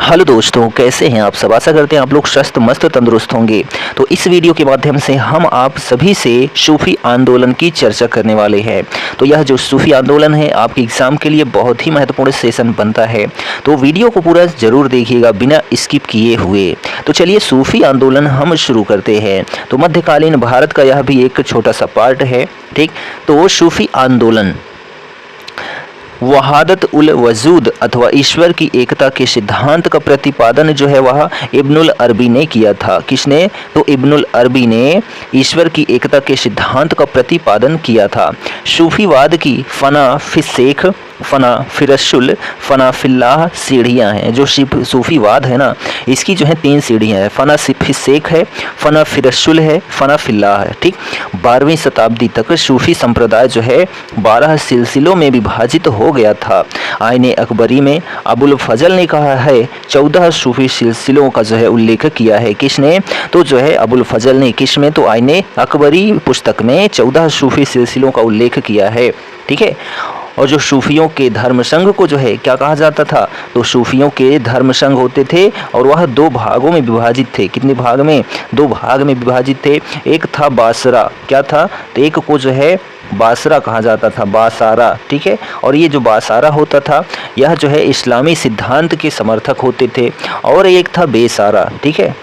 Hello दोस्तों, कैसे हैं आप सब। आशा करते हैं आप लोग स्वस्थ मस्त तंदुरुस्त होंगे। तो इस वीडियो के माध्यम से हम आप सभी से सूफी आंदोलन की चर्चा करने वाले हैं। तो यह जो सूफी आंदोलन है आपके एग्ज़ाम के लिए बहुत ही महत्वपूर्ण सेशन बनता है, तो वीडियो को पूरा ज़रूर देखिएगा बिना स्किप किए हुए। तो चलिए सूफी आंदोलन हम शुरू करते हैं। तो मध्यकालीन भारत का यह भी एक छोटा सा पार्ट है, ठीक। तो सूफी आंदोलन वहादत उल वजूद अथवा ईश्वर की एकता के सिद्धांत का प्रतिपादन जो है वह इब्नुल अरबी ने किया था। किसने? तो इब्नुल अरबी ने ईश्वर की एकता के सिद्धांत का प्रतिपादन किया था। सूफीवाद की फना फिशेख, फना फिरशुल, फना फिल्लाह सीढ़ियाँ हैं। जो सूफीवाद है ना, इसकी जो है 3 सीढ़ियाँ हैं। फना फिशेख है, फना फिरशुल है, फना फिल्लाह है, ठीक। 12वीं शताब्दी तक सूफी संप्रदाय जो है 12 सिलसिलों में विभाजित हो गया था। आईने अकबरी में अबुल फजल ने कहा है 14 सूफी सिलसिलों का जो है उल्लेख किया है। किसने? तो जो है अबुल फजल ने। किस में? तो आईने अकबरी पुस्तक में 14 सूफी सिलसिलों का उल्लेख किया है, ठीक है। और जो सूफियों के धर्म संघ को जो है क्या कहा जाता था? तो सूफियों के धर्म संघ होते थे और वह 2 भागों में विभाजित थे। कितने भाग में? 2 भाग में विभाजित थे। एक था बासरा, क्या था? तो एक को जो है बासरा कहा जाता था, बासारा, ठीक है। और ये जो बासारा होता था यह जो है इस्लामी सिद्धांत के समर्थक होते थे। और एक था बेसारा, ठीक है।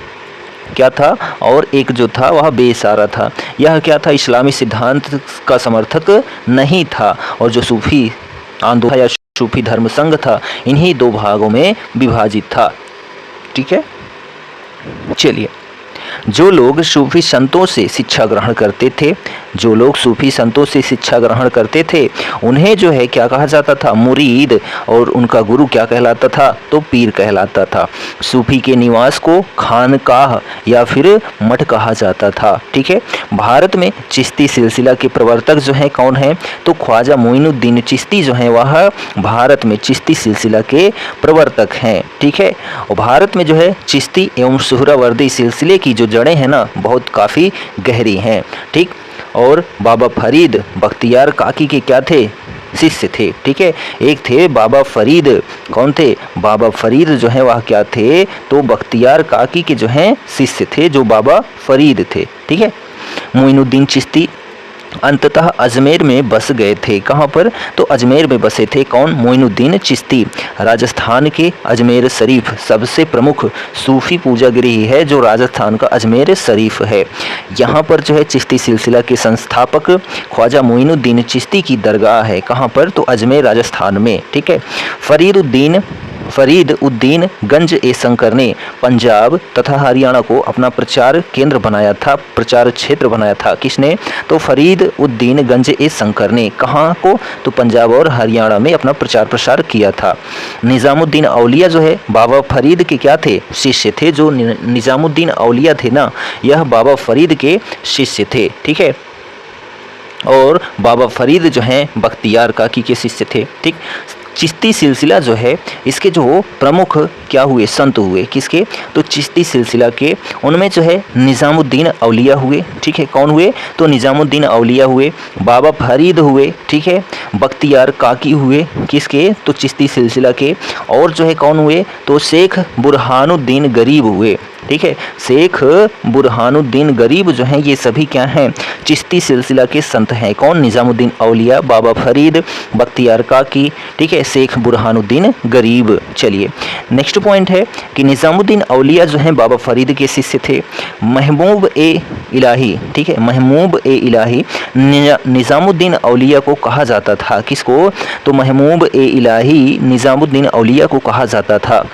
क्या था? और एक जो था वह बेसारा था। यह क्या था? इस्लामी सिद्धांत का समर्थक नहीं था। और जो सूफी आंदोलन या सूफी धर्म संघ था इन्हीं 2 भागों में विभाजित था, ठीक है। चलिए, जो लोग सूफी संतों से शिक्षा ग्रहण करते थे, जो लोग सूफी संतों से शिक्षा ग्रहण करते थे उन्हें जो है क्या कहा जाता था? मुरीद। और उनका गुरु क्या कहलाता था? तो पीर कहलाता था। सूफी के निवास को खानकाह या फिर मठ कहा जाता था, ठीक है। भारत में चिश्ती सिलसिला के प्रवर्तक जो हैं कौन हैं? तो ख्वाजा मोइनुद्दीन चिश्ती जो हैं वह भारत में चिश्ती सिलसिला के प्रवर्तक हैं, ठीक है। और भारत में जो है चिश्ती एवं सुहरावर्दी सिलसिले की जो जड़ें हैं ना बहुत काफ़ी गहरी हैं, ठीक। और बाबा फरीद बख्तियार काकी के क्या थे? शिष्य थे, ठीक है। एक थे बाबा फरीद। कौन थे? बाबा फरीद जो है वह क्या थे? तो बख्तियार काकी के जो हैं शिष्य थे, जो बाबा फरीद थे, ठीक है। मोइनुद्दीन चिश्ती अंततः अजमेर में बस गए थे। कहाँ पर? तो अजमेर में बसे थे। कौन? मोइनुद्दीन चिश्ती। राजस्थान के अजमेर शरीफ सबसे प्रमुख सूफी पूजा गृह है जो राजस्थान का अजमेर शरीफ है। यहाँ पर जो है चिश्ती सिलसिला के संस्थापक ख्वाजा मोइनुद्दीन चिश्ती की दरगाह है। कहाँ पर? तो अजमेर राजस्थान में, ठीक है। फरीद उद्दीन गंज ए शंकर ने पंजाब तथा हरियाणा को अपना प्रचार केंद्र बनाया था, प्रचार क्षेत्र बनाया था। किसने? तो फरीद उद्दीन गंज ए शंकर ने। कहाँ को? तो पंजाब और हरियाणा में अपना प्रचार प्रसार किया था। निज़ामुद्दीन औलिया जो है बाबा फरीद के क्या थे? शिष्य थे। जो निज़ामुद्दीन औलिया थे ना यह बाबा फरीद के शिष्य थे, ठीक है। और बाबा फरीद जो हैं बख्तियार काकी के शिष्य थे, ठीक। चिश्ती सिलसिला जो है इसके जो प्रमुख क्या हुए? संत हुए। किसके? तो चिश्ती सिलसिला के। उनमें जो है निज़ामुद्दीन औलिया हुए, ठीक है। कौन हुए? तो निज़ामुद्दीन औलिया हुए, बाबा फरीद हुए, ठीक है। बख्तियार काकी हुए। किसके? तो चिश्ती सिलसिला के। और जो है कौन हुए? तो शेख बुरहानुद्दीन गरीब हुए, ठीक है। शेख बुरहानुद्दीन गरीब जो हैं ये सभी क्या हैं? चिश्ती सिलसिला के संत हैं। कौन? निज़ामुद्दीन औलिया, बाबा फरीद, बख्तियार काकी, ठीक है, शेख बुरहानुद्दीन गरीब। चलिए, नेक्स्ट पॉइंट है कि निज़ामुद्दीन औलिया जो हैं बाबा फरीद के शिष्य थे। महबूब ए इलाही, ठीक है, महबूब ए इलाही निज़ामुद्दीन औलिया को कहा जाता था। किसको? तो महबूब ए इलाही निज़ामुद्दीन औलिया को कहा जाता था।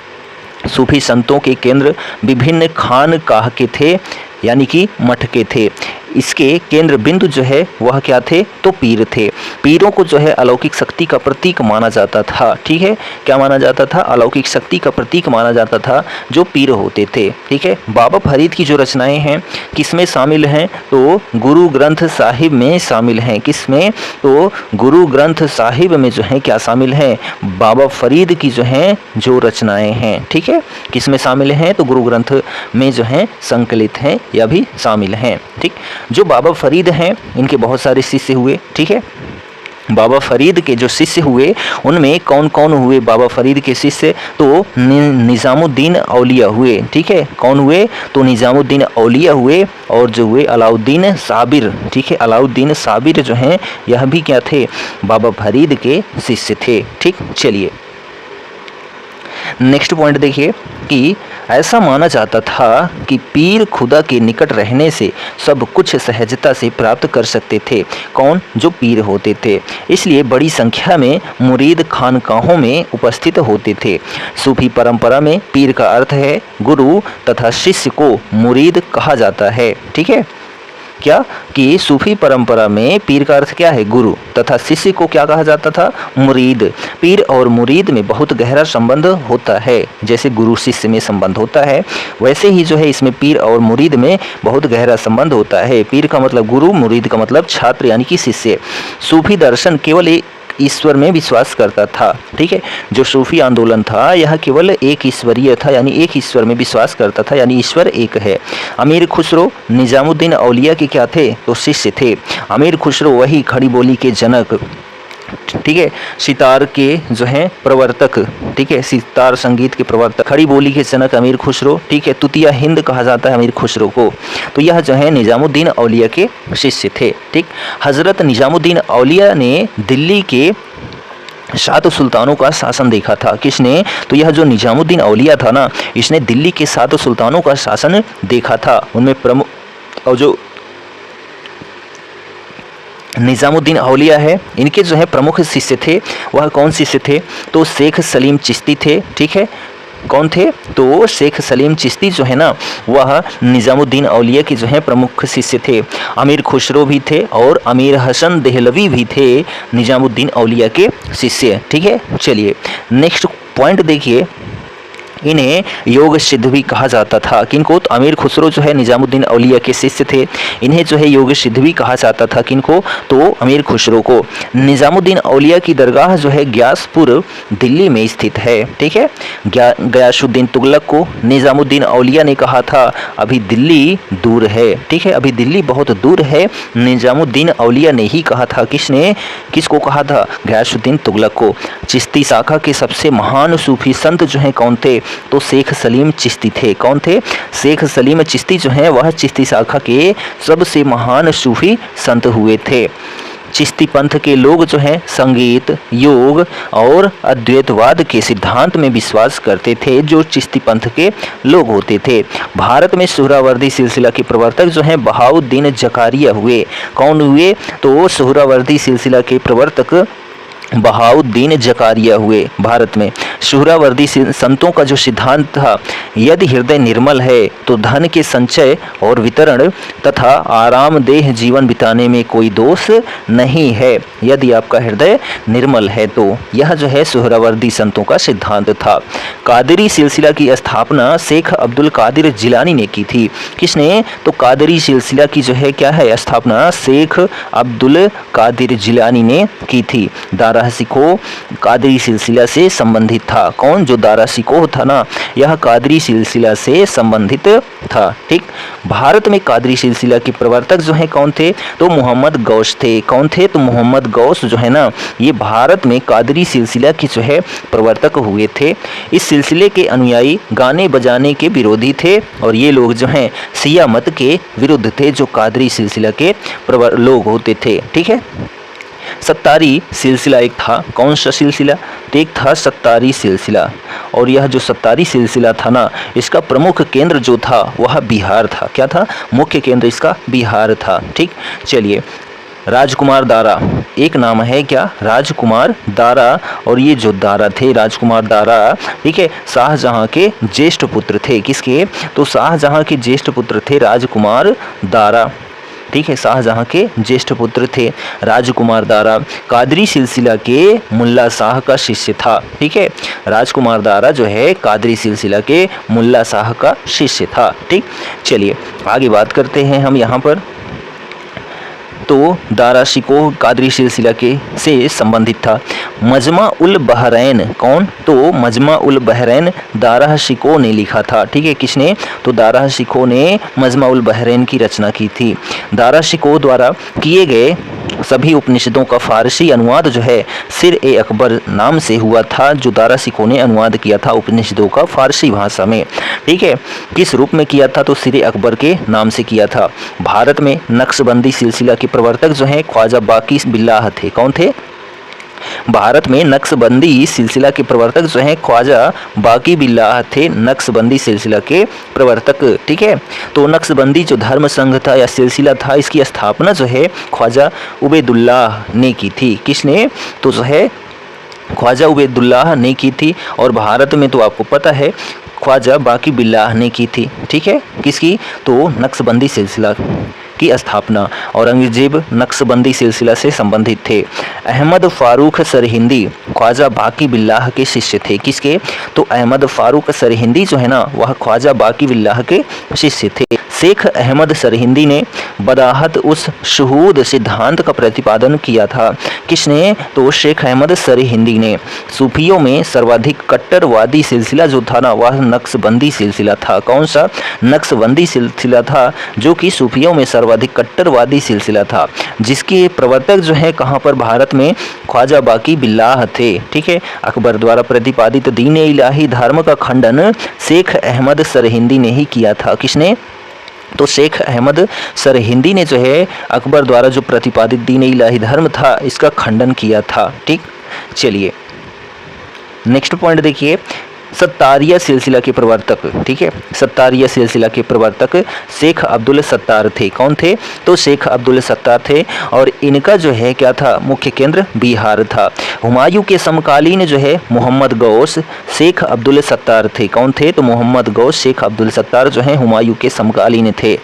सूफी संतों के केंद्र विभिन्न खानकाह के थे, यानी कि मठ के थे। इसके केंद्र बिंदु जो है वह क्या थे? तो पीर थे। पीरों को जो है अलौकिक शक्ति का प्रतीक माना जाता था, ठीक है। क्या माना जाता था? अलौकिक शक्ति का प्रतीक माना जाता था जो पीर होते थे, ठीक है। बाबा फरीद की जो रचनाएं हैं किसमें शामिल हैं? तो गुरु ग्रंथ साहिब में शामिल हैं। किसमें? तो गुरु ग्रंथ साहिब में जो है क्या शामिल हैं? बाबा फरीद की जो हैं जो रचनाएं हैं, ठीक है। किसमें शामिल हैं? तो गुरु ग्रंथ में जो हैं संकलित हैं या भी शामिल हैं, ठीक। जो बाबा फरीद हैं इनके बहुत सारे शिष्य हुए, ठीक है। बाबा फरीद के जो शिष्य हुए उनमें कौन कौन हुए बाबा फरीद के शिष्य? तो निज़ामुद्दीन औलिया हुए। ठीक है, कौन हुए? तो निज़ामुद्दीन औलिया हुए, और जो हुए अलाउद्दीन साबिर। ठीक है, अलाउद्दीन साबिर जो हैं यह भी क्या थे? बाबा फरीद के शिष्य थे। ठीक, चलिए नेक्स्ट पॉइंट देखिए कि ऐसा माना जाता था कि पीर खुदा के निकट रहने से सब कुछ सहजता से प्राप्त कर सकते थे। कौन? जो पीर होते थे। इसलिए बड़ी संख्या में मुरीद खानकाहों में उपस्थित होते थे। सूफी परंपरा में पीर का अर्थ है गुरु तथा शिष्य को मुरीद कहा जाता है। ठीक है, क्या कि सूफी परंपरा में पीर का अर्थ क्या है? गुरु, तथा शिष्य को क्या कहा जाता था? मुरीद। पीर और मुरीद में बहुत गहरा संबंध होता है। जैसे गुरु शिष्य में संबंध होता है, वैसे ही जो है इसमें पीर और मुरीद में बहुत गहरा संबंध होता है। पीर का मतलब गुरु, मुरीद का मतलब छात्र यानी कि शिष्य। सूफी दर्शन केवल ईश्वर में विश्वास करता था। ठीक है, जो सूफी आंदोलन था यह केवल एक ईश्वरीय था, यानी एक ईश्वर में विश्वास करता था, यानी ईश्वर एक है। अमीर खुसरो निजामुद्दीन औलिया के क्या थे? तो शिष्य थे। अमीर खुसरो वही खड़ी बोली के जनक, ठीक है, सितार के जो हैं प्रवर्तक, ठीक है, सितार संगीत के प्रवर्तक, खड़ी बोली के जनक अमीर खुसरो। ठीक है, तुतिया हिंद कहा जाता है अमीर खुसरो को। तो यह जो है निजामुद्दीन औलिया के शिष्य थे। ठीक, हजरत निजामुद्दीन औलिया ने दिल्ली के 7 सुल्तानों का शासन देखा था। किसने? तो यह जो निजामुद्दीन औलिया था ना, इसने दिल्ली के 7 सुल्तानों का शासन देखा था। उनमें प्रमुख और जो निज़ामुद्दीन औलिया है, इनके जो है प्रमुख शिष्य थे, वह कौन शिष्य थे? तो शेख सलीम चिश्ती थे। ठीक है, कौन थे? तो शेख सलीम चिश्ती जो है ना, वह निज़ामुद्दीन औलिया के जो है प्रमुख शिष्य थे। अमीर खुसरो भी थे और अमीर हसन देहलवी भी थे निज़ामुद्दीन औलिया के शिष्य। ठीक है, चलिए नेक्स्ट पॉइंट देखिए, इन्हें योग सिद्ध भी कहा जाता था। किनको? तो अमीर खुसरो जो है निजामुद्दीन औलिया के शिष्य थे, इन्हें जो है योग सिद्ध भी कहा जाता था। किनको? तो अमीर खुसरो को। निजामुद्दीन औलिया की दरगाह जो है ग्यासपुर दिल्ली में स्थित है। ठीक है, गयासुद्दीन तुगलक को निजामुद्दीन औलिया ने कहा था अभी दिल्ली दूर है। ठीक है, अभी दिल्ली बहुत दूर है, निजामुद्दीन औलिया ने ही कहा था। किसने? किसको कहा था? गयासुद्दीन तुगलक को। चिश्ती शाखा के सबसे महान सूफी संत जो हैं कौन थे? तो शेख सलीम चिश्ती थे। कौन थे? शेख सलीम चिश्ती जो हैं वह चिश्ती शाखा के सबसे महान सूफी संत हुए थे। चिश्ती पंथ के लोग जो हैं संगीत, योग और अद्वैतवाद के सिद्धांत में विश्वास करते थे, जो चिश्ती पंथ के लोग होते थे। भारत में सुहरावर्दी सिलसिला के प्रवर्तक जो हैं बहाउद्दीन जकारिया हुए। कौन हुए? तो सुहरावर्दी सिलसिला के प्रवर्तक बहाउद्दीन जकारिया हुए भारत में। सुहरावर्दी संतों का जो सिद्धांत था, यदि हृदय निर्मल है तो धन के संचय और वितरण तथा आरामदेह जीवन बिताने में कोई दोष नहीं है। यदि आपका हृदय निर्मल है तो यह जो है सुहरावर्दी संतों का सिद्धांत था। कादरी सिलसिला की स्थापना शेख अब्दुल कादिर जिलानी ने की थी। किसने? तो कादरी सिलसिला की जो है क्या है स्थापना शेख अब्दुल कादिर जिलानी ने की थी। दारा सिकोह कादरी सिलसिला से संबंधित था। कौन? जो दारा सिकोह था ना, यह कादरी सिलसिला से संबंधित था। ठीक, भारत में कादरी सिलसिला के प्रवर्तक जो हैं कौन थे? तो मोहम्मद गौस थे। कौन थे? तो मोहम्मद गौस जो है ना, ये भारत में कादरी सिलसिला के जो है प्रवर्तक हुए थे। इस सिलसिले के अनुयायी गाने बजाने के विरोधी थे, और ये लोग जो हैं शिया मत के विरुद्ध थे, जो कादरी सिलसिला के लोग होते थे। ठीक है, सत्तारी सिलसिला एक था। कौन सा सिलसिला? तो एक था सत्तारी सिलसिला, और यह जो सत्तारी सिलसिला था ना, इसका प्रमुख केंद्र जो था वह बिहार था। क्या था? मुख्य केंद्र इसका बिहार था। ठीक, चलिए राजकुमार दारा एक नाम है। क्या? राजकुमार दारा। और ये जो दारा थे राजकुमार दारा, ठीक है, शाहजहां के ज्येष्ठ पुत्र थे। किसके? तो शाहजहां के ज्येष्ठ पुत्र थे राजकुमार दारा। ठीक है, शाहजहां के ज्येष्ठ पुत्र थे राजकुमार दारा। कादरी सिलसिला के मुल्ला शाह का शिष्य था। ठीक है, राजकुमार दारा जो है कादरी सिलसिला के मुल्ला शाह का शिष्य था। ठीक, चलिए आगे बात करते हैं हम यहाँ पर। तो दारा शिकोह कादरी सिलसिला के से संबंधित था। मजमा उल बहरैन। कौन? तो मजमा उल बहरैन दारा शिकोह ने लिखा था। ठीक है, किसने? तो दारा शिकोह ने मजमा उल बहरैन की रचना की थी। दारा शिकोह द्वारा किए गए सभी उपनिषदों का फारसी अनुवाद जो है सिर-ए-अकबर नाम से हुआ था, जो दारा सिकों ने अनुवाद किया था उपनिषदों का फारसी भाषा में। ठीक है, किस रूप में किया था? तो सिर-ए-अकबर के नाम से किया था। भारत में नक्शबंदी सिलसिला के प्रवर्तक जो हैं ख्वाजा बाकी बिल्लाह थे। कौन थे? भारत में नक्शबंदी सिलसिला के प्रवर्तक जो हैं ख्वाजा बाकी बिल्लाह थे, नक्शबंदी सिलसिला के प्रवर्तक। ठीक है, तो नक्शबंदी जो धर्म संघ था या सिलसिला था, इसकी स्थापना जो है ख्वाजा उबैदुल्लाह ने की थी। किसने? तो जो है ख्वाजा उबैदुल्लाह ने की थी। और भारत में तो आपको पता है ख्वाजा बाकी बिल्लाह ने की थी। ठीक है, किसकी? तो नक्शबंदी सिलसिला की स्थापना। औरंगजेब नक्शबंदी सिलसिला से संबंधित थे। अहमद फारूक सरहिंदी ख्वाजा बाकी बिल्लाह के शिष्य थे। किसके? तो अहमद फारूक सरहिंदी जो है ना, वह ख्वाजा बाकी बिल्लाह के शिष्य थे। शेख अहमद सरहिंदी ने बदाहत उस शुहूद सिद्धांत का प्रतिपादन किया था। किसने? तो शेख अहमद सरहिंदी ने। सूफियों में सर्वाधिक कट्टरवादी सिलसिला जो था ना, वह नक्शबंदी सिलसिला था। कौन सा? नक्शबंदी सिलसिला था, जो कि सूफियों में सर्वाधिक कट्टरवादी सिलसिला था, जिसके प्रवर्तक जो है कहाँ पर? भारत में ख्वाजा बाकी बिल्लाह थे। ठीक है, अकबर द्वारा प्रतिपादित दीन इलाही धर्म का खंडन शेख अहमद सरहिंदी ने ही किया था। किसने? तो शेख अहमद सरहिंदी ने जो है अकबर द्वारा जो प्रतिपादित दीन इलाही धर्म था, इसका खंडन किया था। ठीक, चलिए नेक्स्ट पॉइंट देखिए, सत्तारिया सिलसिला के प्रवर्तक। ठीक है, सत्तारिया सिलसिला के प्रवर्तक शेख अब्दुल सत्तार थे। कौन थे? तो शेख अब्दुल सत्तार थे। और इनका जो है क्या था? मुख्य केंद्र बिहार था। हुमायूं के समकालीन जो है मोहम्मद गौस शेख अब्दुल सत्तार थे। कौन थे? तो मोहम्मद गौस शेख अब्दुल सत्तार जो है हुमायूं के समकालीन थे।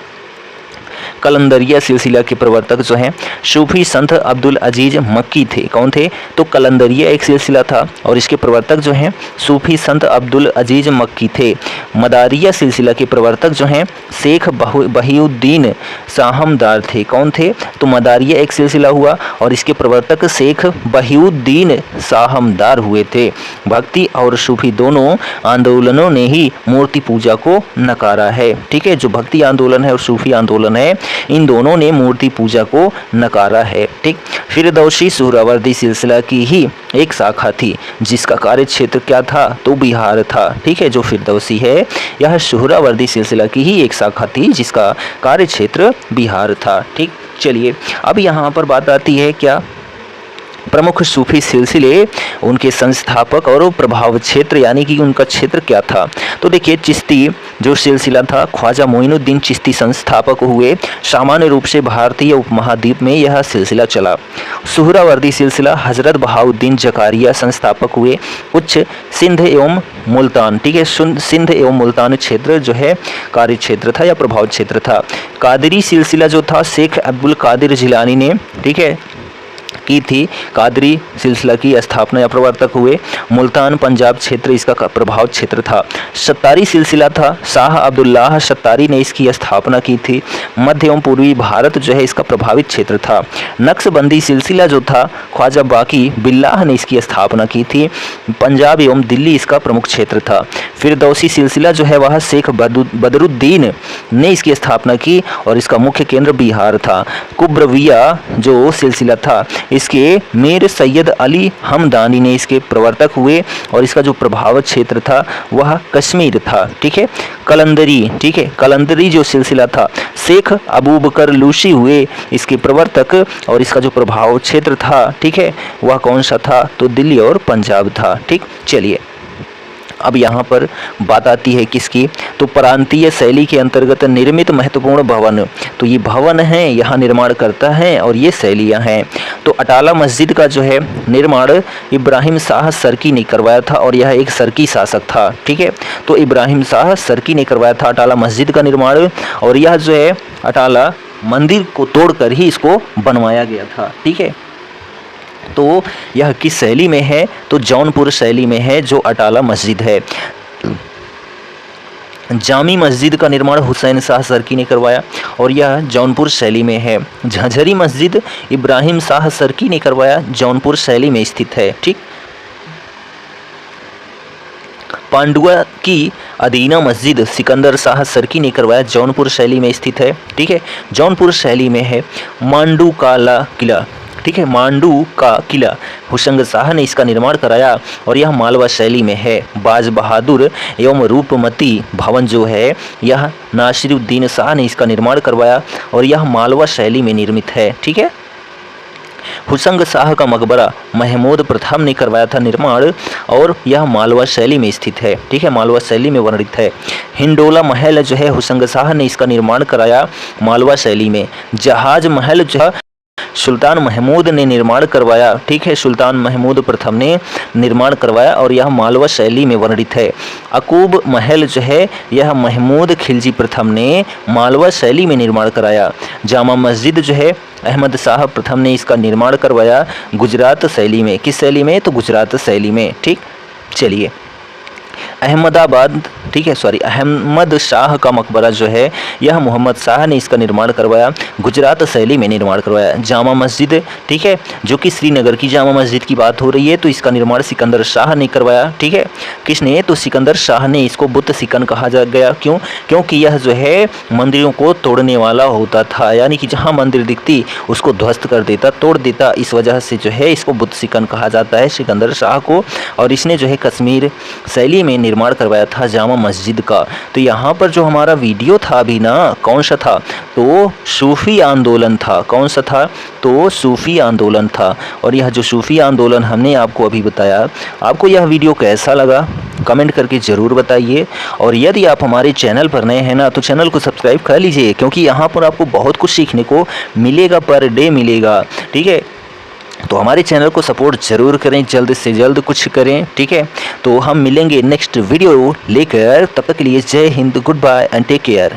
कलंदरिया सिलसिला के प्रवर्तक जो हैं सूफी संत अब्दुल अजीज मक्की थे। कौन थे? तो कलंदरिया एक सिलसिला था और इसके प्रवर्तक जो हैं सूफी संत अब्दुल अजीज मक्की थे। मदारिया सिलसिला के प्रवर्तक जो हैं शेख बहिउद्दीन साहमदार थे। कौन थे? तो मदारिया एक सिलसिला हुआ और इसके प्रवर्तक शेख बहिउद्दीन साहमदार हुए थे। भक्ति और सूफी दोनों आंदोलनों ने ही मूर्ति पूजा को नकारा है। ठीक है, जो भक्ति आंदोलन है और सूफी आंदोलन है, इन दोनों ने मूर्ति पूजा को नकारा है। ठीक, फिरदौसी सुहरावर्दी सिलसिला की ही एक शाखा थी, जिसका कार्य क्षेत्र क्या था? तो बिहार था। ठीक है, जो फिरदौसी है यह सुहरावर्दी सिलसिला की ही एक शाखा थी, जिसका कार्य क्षेत्र बिहार था। ठीक, चलिए अब यहाँ पर बात आती है क्या? प्रमुख सूफी सिलसिले, उनके संस्थापक और प्रभाव क्षेत्र, यानी कि उनका क्षेत्र क्या था? तो देखिए, चिश्ती जो सिलसिला था, ख्वाजा मोइनुद्दीन चिश्ती संस्थापक हुए। सामान्य रूप से भारतीय उपमहाद्वीप में यह सिलसिला चला। सुहरावर्दी सिलसिला हजरत बहाउद्दीन जकारिया संस्थापक हुए। उच्च सिंध एवं मुल्तान, ठीक है, सिंध एवं मुल्तान क्षेत्र जो है कार्य क्षेत्र था या प्रभाव क्षेत्र था। कादरी सिलसिला जो था शेख अब्दुल कादिर जिलानी ने, ठीक है, की थी। कादरी सिलसिला की स्थापना या प्रवर्तक हुए। मुल्तान पंजाब क्षेत्र इसका प्रभाव क्षेत्र था। सत्तारी सिलसिला था, शाह अब्दुल्लाह सत्तारी ने इसकी स्थापना की थी। मध्य एवं पूर्वी भारत जो है इसका प्रभावित क्षेत्र था। नक्शबंदी सिलसिला जो था ख्वाजा बाकी बिल्लाह ने इसकी स्थापना की थी। पंजाब एवं दिल्ली इसका प्रमुख क्षेत्र था। फिरदौसी सिलसिला जो है वह शेख बदरुद्दीन ने इसकी स्थापना की और इसका मुख्य केंद्र बिहार था। कुब्रविया जो सिलसिला था, इसके मीर सैयद अली हमदानी ने इसके प्रवर्तक हुए और इसका जो प्रभाव क्षेत्र था वह कश्मीर था। ठीक है, कलंदरी, ठीक है, कलंदरी जो सिलसिला था शेख अबू बकर लूसी हुए इसके प्रवर्तक और इसका जो प्रभाव क्षेत्र था, ठीक है, वह कौन सा था? तो दिल्ली और पंजाब था। ठीक, चलिए अब यहाँ पर बात आती है किसकी? तो प्रांतीय शैली के अंतर्गत निर्मित महत्वपूर्ण भवन, तो ये भवन है, यहाँ निर्माण करता है और ये शैलियाँ हैं। तो अटाला मस्जिद का जो है निर्माण इब्राहिम शाह सरकी ने करवाया था और यह एक सरकी शासक था। ठीक है, तो इब्राहिम शाह सरकी ने करवाया था अटाला मस्जिद का निर्माण और यह जो है अटाला मंदिर को तोड़कर ही इसको बनवाया गया था। ठीक है, तो यह किस शैली में है? तो जौनपुर शैली में है जो अटाला मस्जिद है। जामी मस्जिद का निर्माण हुसैन शाह सरकी ने करवाया और यह जौनपुर शैली में है। झंझरी मस्जिद इब्राहिम शाह सरकी ने करवाया, जौनपुर शैली में स्थित है। ठीक, पांडुआ की अदीना मस्जिद सिकंदर शाह सरकी ने करवाया, जौनपुर शैली में स्थित है। ठीक है, जौनपुर शैली में है। मांडू काला किला ठीक है। मांडू का किला हुसंग शाह ने इसका निर्माण कराया और यह मालवा शैली में है। बाज बहादुर एवं रूपमती भवन जो है यह नासिरुद्दीन शाह ने इसका निर्माण करवाया और यह मालवा शैली में निर्मित है। ठीक है। हुसंग शाह का मकबरा महमूद प्रथम ने करवाया था निर्माण और यह मालवा शैली में स्थित है। ठीक है, मालवा शैली में वर्णित है। हिंडोला महल जो है हुसंग शाह ने इसका निर्माण कराया मालवा शैली में। जहाज महल जो है सुल्तान महमूद ने निर्माण करवाया। ठीक है, सुल्तान महमूद प्रथम ने निर्माण करवाया और यह मालवा शैली में वर्णित है। अकूब महल जो है यह महमूद खिलजी प्रथम ने मालवा शैली में निर्माण कराया। जामा मस्जिद जो है अहमद शाह प्रथम ने इसका निर्माण करवाया गुजरात शैली में। किस शैली में? तो गुजरात शैली में। ठीक, चलिए अहमदाबाद, ठीक है सॉरी अहमद शाह का मकबरा जो है यह मोहम्मद शाह ने इसका निर्माण करवाया, गुजरात शैली में निर्माण करवाया। जामा मस्जिद, ठीक है, जो कि श्रीनगर की जामा मस्जिद की बात हो रही है, तो इसका निर्माण सिकंदर शाह ने करवाया। ठीक है, किसने? तो सिकंदर शाह ने। इसको बुत सिकन कहा जा गया, क्यों? क्योंकि यह जो है मंदिरों को तोड़ने वाला होता था, यानी कि जहाँ मंदिर दिखती उसको ध्वस्त कर देता, तोड़ देता। इस वजह से जो है इसको बुत सिकन कहा जाता है सिकंदर शाह को। और इसने जो है कश्मीर शैली में निर्माण करवाया था जामा मस्जिद का। तो यहाँ पर जो हमारा वीडियो था अभी ना, कौन सा था? तो सूफी आंदोलन था। कौन सा था? तो सूफी आंदोलन था। और यह जो सूफी आंदोलन हमने आपको अभी बताया, आपको यह वीडियो कैसा लगा कमेंट करके ज़रूर बताइए। और यदि आप हमारे चैनल पर नए हैं ना, तो चैनल को सब्सक्राइब कर लीजिए, क्योंकि यहाँ पर आपको बहुत कुछ सीखने को मिलेगा, पर डे मिलेगा। ठीक है, तो हमारे चैनल को सपोर्ट ज़रूर करें, जल्द से जल्द कुछ करें। ठीक है, तो हम मिलेंगे नेक्स्ट वीडियो लेकर। तब तक के लिए जय हिंद, goodbye and take care.